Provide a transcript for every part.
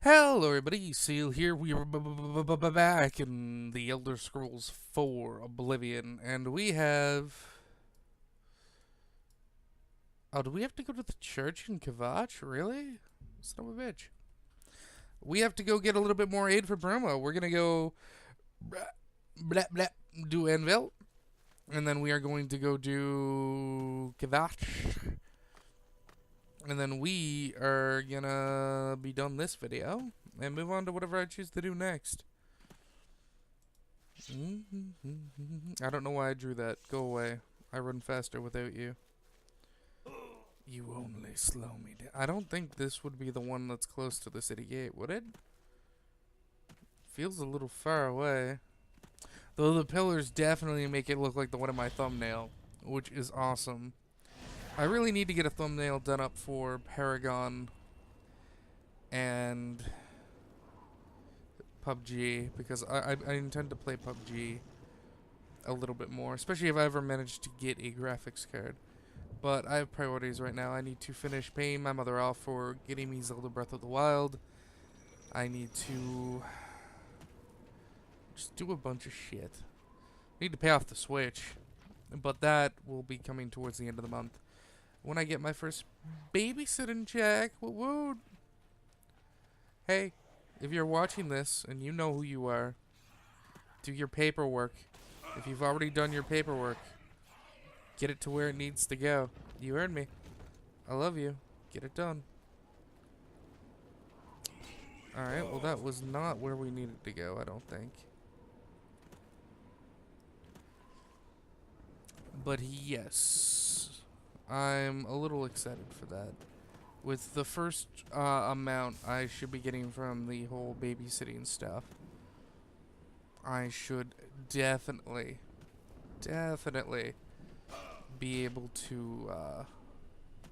Hello everybody, Seal here. We are back in the Elder Scrolls IV Oblivion, and we have... Oh, do we have to go to the church in Kvatch? Really? Son of a bitch. We have to go get a little bit more aid for Bruma. We're gonna go... Blah, blah, do Anvil, and then we are going to go do Kvatch. And then we are gonna be done this video and move on to whatever I choose to do next. I don't know why I drew that. Go away. I run faster without you. You only slow me down. I don't think this would be the one that's close to the city gate, would it? Feels a little far away. Though the pillars definitely make it look like the one in my thumbnail, which is awesome. I really need to get a thumbnail done up for Paragon and PUBG, because I intend to play PUBG a little bit more, especially if I ever manage to get a graphics card. But I have priorities right now. I need to finish paying my mother off for getting me Zelda Breath of the Wild. I need to just do a bunch of shit. I need to pay off the Switch, but that will be coming towards the end of the month when I get my first babysitting check. Woo-woo. Hey, if you're watching this and you know who you are, do your paperwork. If you've already done your paperwork, get it to where it needs to go. You heard me. I love you. Get it done. Alright, well that was not where we needed to go, I don't think. But yes, I'm a little excited for that. With the first amount I should be getting from the whole babysitting stuff, I should definitely be able to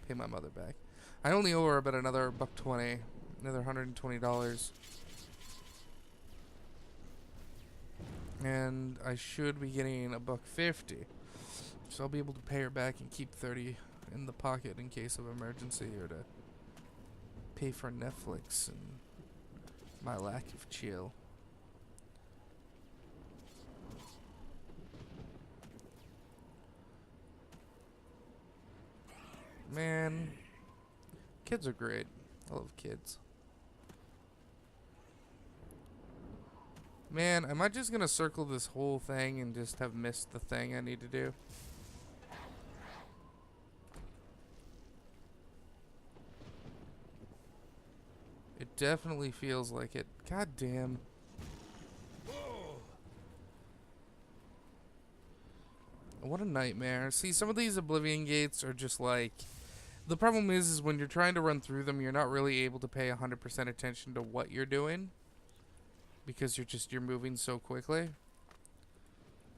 pay my mother back. I only owe her about another $120, another $120, and I should be getting $150, so I'll be able to pay her back and keep 30 in the pocket in case of emergency, or to pay for Netflix and my lack of chill. Man, kids are great. I love kids. Man, am I just gonna circle this whole thing and just have missed the thing I need to do? It definitely feels like it. God damn. What a nightmare. See, some of these Oblivion gates are just like... The problem is when you're trying to run through them, you're not really able to pay 100% attention to what you're doing, because you're moving so quickly.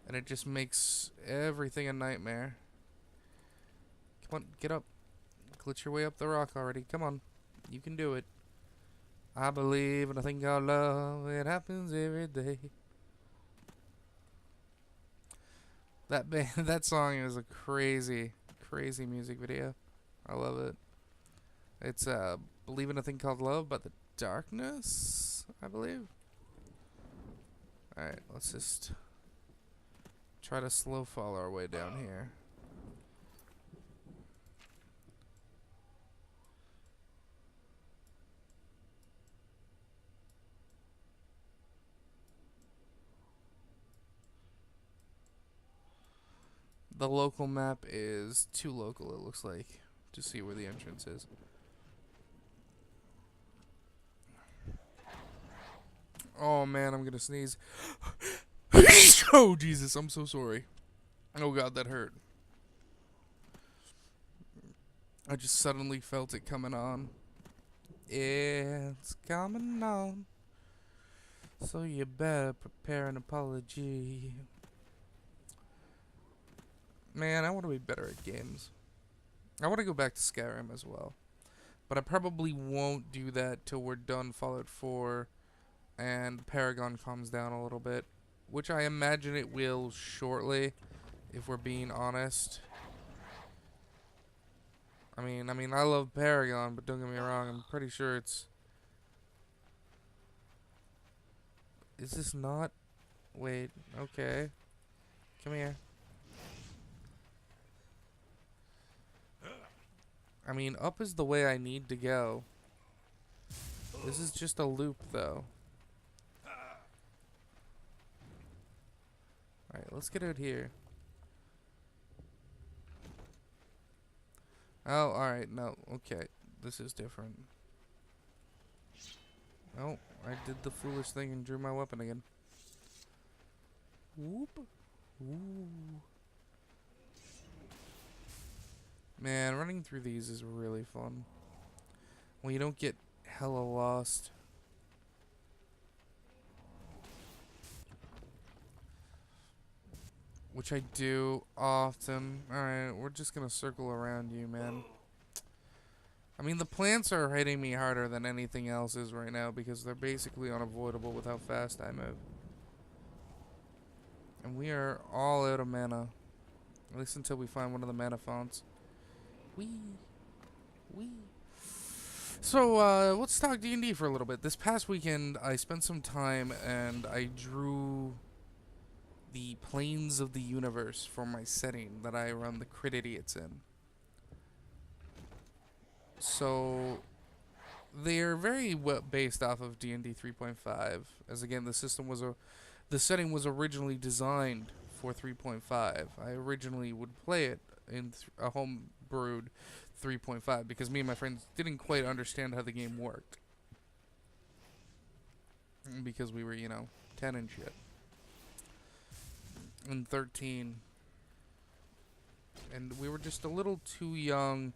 And it just makes everything a nightmare. Come on, get up. Glitch your way up the rock already. Come on. You can do it. I believe in a thing called love. It happens every day. That song is a crazy, crazy music video. I love it. It's Believe in a Thing Called Love by the Darkness, I believe. Alright, let's just try to slow fall our way down here. The local map is too local, it looks like, to see where the entrance is. Oh man, I'm gonna sneeze. Oh Jesus, I'm so sorry. Oh god, that hurt. I just suddenly felt it coming on. It's coming on. So you better prepare an apology. Man, I want to be better at games. I want to go back to Skyrim as well. But I probably won't do that till we're done Fallout 4 and Paragon calms down a little bit, which I imagine it will shortly, if we're being honest. I mean, I love Paragon, but don't get me wrong, I'm pretty sure it's Is this not? Wait, okay. Come here. I mean, up is the way I need to go. This is just a loop, though. Alright, let's get out here. Oh, alright, no, okay. This is different. Oh, I did the foolish thing and drew my weapon again. Whoop. Ooh. Man, running through these is really fun. Well, you don't get hella lost. Which I do often. Alright, we're just gonna circle around you, man. I mean, the plants are hitting me harder than anything else is right now because they're basically unavoidable with how fast I move. And we are all out of mana. At least until we find one of the mana fonts. Wee. So, let's talk D&D for a little bit. This past weekend, I spent some time and I drew the planes of the universe for my setting that I run the Crit Idiots in. So, they're very well based off of D&D 3.5, as again, the setting was originally designed for 3.5. I originally would play it in a home-brewed 3.5 because me and my friends didn't quite understand how the game worked. Because we were, 10 and shit. And 13. And we were just a little too young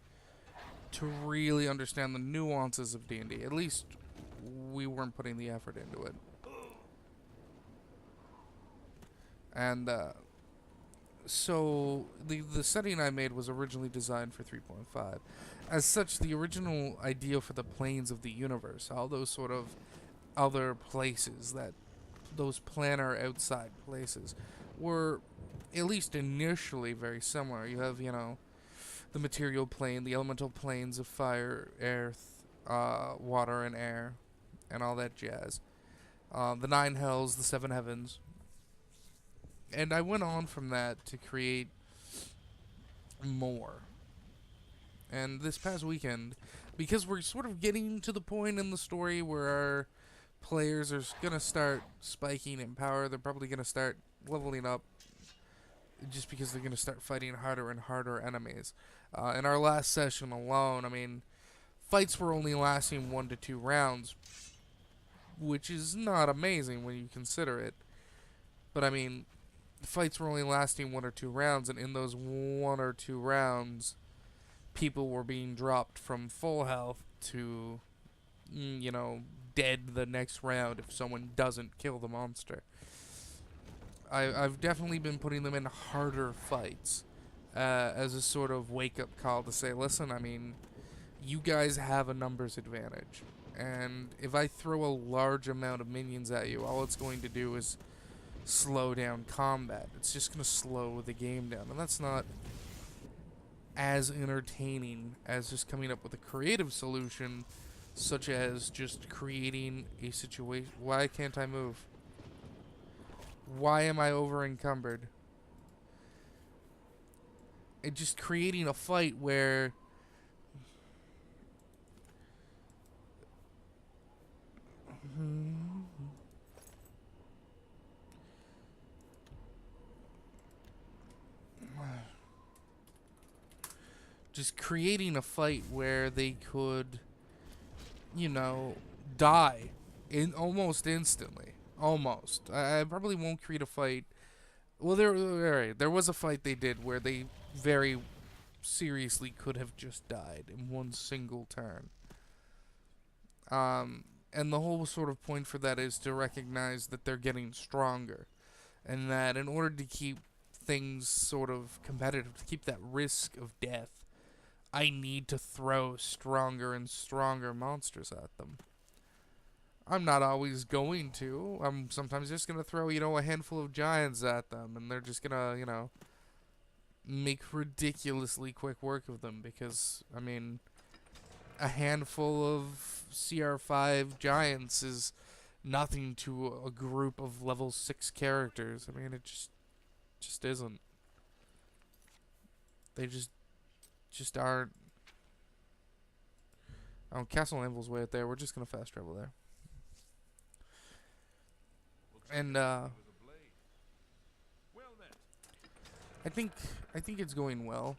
to really understand the nuances of D&D. At least we weren't putting the effort into it. And so the setting I made was originally designed for 3.5. As such, the original idea for the planes of the universe, all those sort of other places, those planar outside places, were at least initially very similar. You have, the material plane, the elemental planes of fire, earth, water, and air, and all that jazz. The 9 hells, the 7 heavens. And I went on from that to create more. And this past weekend, because we're sort of getting to the point in the story where our players are going to start spiking in power, they're probably going to start leveling up just because they're going to start fighting harder and harder enemies. In our last session alone, I mean, fights were only lasting 1 to 2 rounds, which is not amazing when you consider it. But I mean, fights were only lasting 1 or 2 rounds, and in those 1 or 2 rounds, people were being dropped from full health to, dead the next round if someone doesn't kill the monster. I've definitely been putting them in harder fights as a sort of wake-up call to say, listen, I mean, you guys have a numbers advantage. And if I throw a large amount of minions at you, all it's going to do is slow down combat. It's just going to slow the game down. And that's not as entertaining as just coming up with a creative solution, such as just creating a situation. Why can't I move? Why am I over encumbered? It just creating a fight where just creating a fight where they could, die in almost instantly. Almost. I probably won't create a fight. Well, there was a fight they did where they very seriously could have just died in one single turn. And the whole sort of point for that is to recognize that they're getting stronger. And that in order to keep things sort of competitive, to keep that risk of death, I need to throw stronger and stronger monsters at them. I'm not always going to. I'm sometimes just going to throw, a handful of giants at them, and they're just going to, make ridiculously quick work of them because, I mean, a handful of CR5 giants is nothing to a group of level 6 characters. I mean, it just isn't. They just aren't. Oh, Castle Anvil's way out there. We're just gonna fast travel there. And I think it's going well.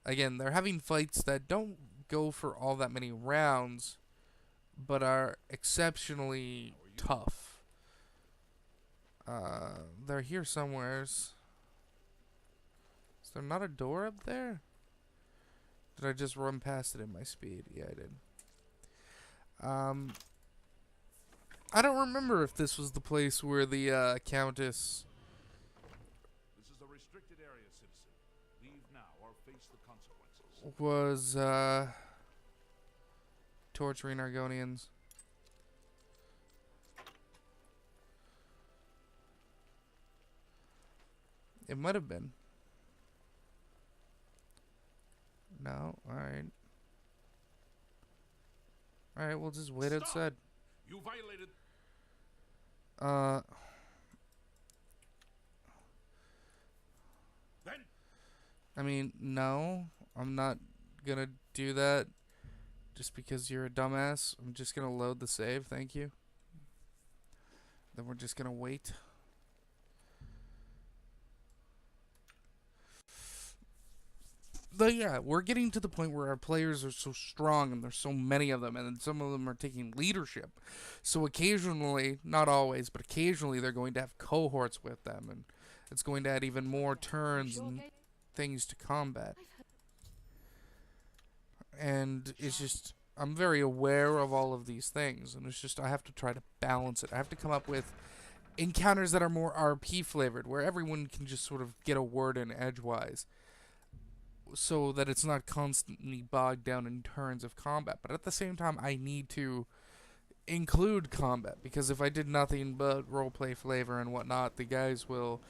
Again, they're having fights that don't go for all that many rounds, but are exceptionally tough. They're here somewheres. Is there not a door up there? Did I just run past it in my speed? Yeah, I did. I don't remember if this was the place where the Countess This is a restricted area, citizen. Leave now or face the consequences. was torturing Argonians. It might have been. No, alright. Alright, we'll just wait Stop! outside. You violated. Then I mean, no. I'm not gonna do that just because you're a dumbass. I'm just gonna load the save, thank you. Then we're just gonna wait. But yeah, we're getting to the point where our players are so strong and there's so many of them, and some of them are taking leadership. So occasionally, not always, but occasionally they're going to have cohorts with them, and it's going to add even more turns and things to combat. And it's just, I'm very aware of all of these things, and it's just, I have to try to balance it. I have to come up with encounters that are more RP flavored, where everyone can just sort of get a word in edgewise, so that it's not constantly bogged down in turns of combat. But at the same time, I need to include combat, because if I did nothing but roleplay flavor and whatnot, the guys will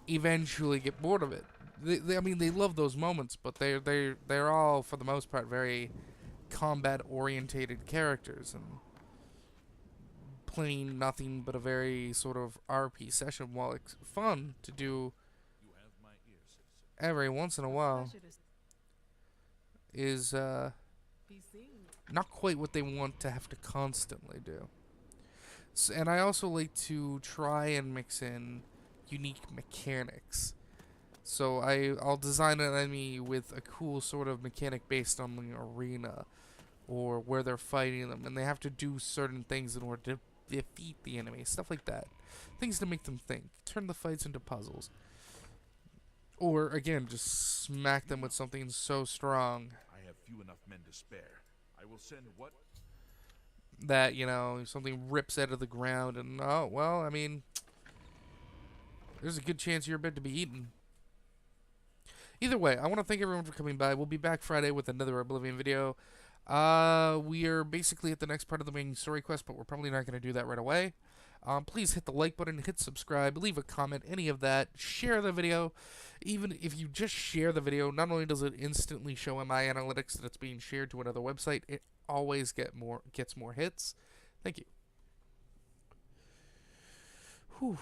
eventually get bored of it. I mean, they love those moments, but they're all, for the most part, very combat-orientated characters, and playing nothing but a very sort of RP session, while it's fun to do you have my ear, citizen. every once in a while, is not quite what they want to have to constantly do. And I also like to try and mix in unique mechanics. So I'll design an enemy with a cool sort of mechanic based on the arena or where they're fighting them, and they have to do certain things in order to defeat the enemy. Stuff like that. Things to make them think. Turn the fights into puzzles. Or, again, just smack them with something so strong I have few enough men to spare. I will send what? that, you know, something rips out of the ground and, oh, well, I mean, there's a good chance you're about to be eaten. Either way, I want to thank everyone for coming by. We'll be back Friday with another Oblivion video. We are basically at the next part of the main story quest, but we're probably not going to do that right away. Please hit the like button, hit subscribe, leave a comment, any of that. Share the video. Even if you just share the video, not only does it instantly show in my analytics that it's being shared to another website, it always gets more hits. Thank you. Whew.